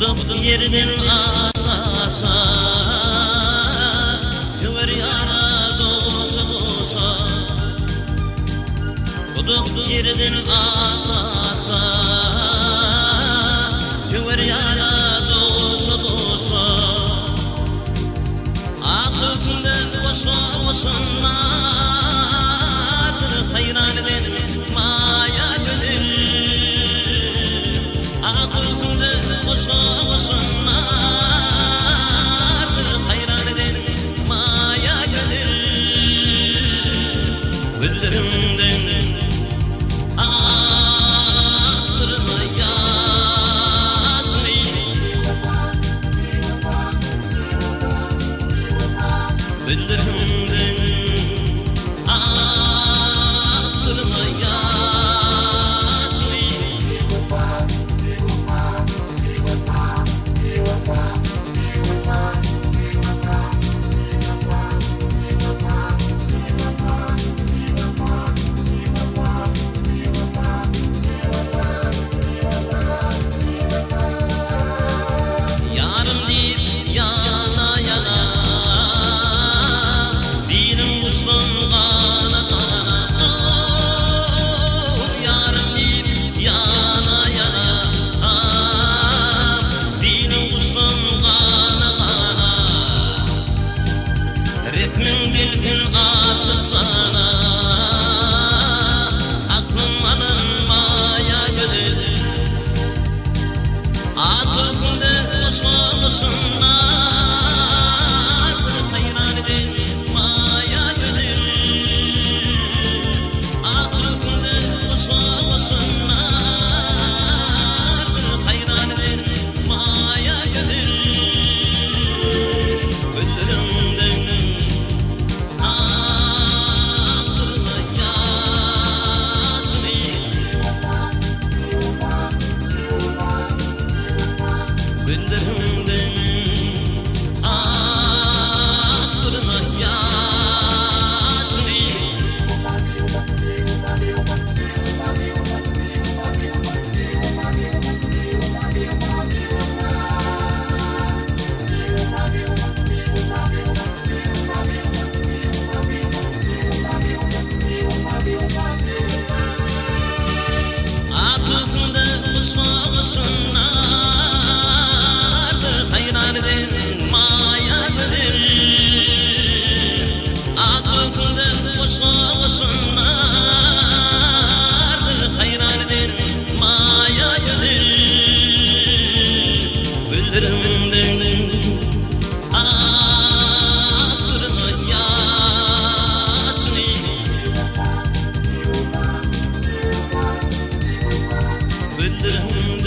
Buduk yerden asasa Güver yana dosa dosa Buduk yerden asasa Güver yana dosa dosa Akıkından boşa boşanlardır hayran eden maya gönül Akıkından boşa boşanlardır hayran eden maya gönül Güllerimden aktırma yaşını Güllerimden aktırma yaşını Yarım deyip yana yana Dinim kuşsun kana kana Yarım deyip yana yana Dinim kuşsun kana kana Ritmin bilgin aşık sana Aklım alınmaya gönül Akıkında boşa boşanlardır hayran eden maya gönül Akıkında boşa boşanlardır hayran eden maya gönül Güllerimden aktırma yaşını Güllerimden aktırma yaşını Akıkında boşa boşanlardır hayran eden maya gönül Akıkında boşa boşanlardır hayran eden maya gönül Güllerimden aktırma yaşını Güllerimden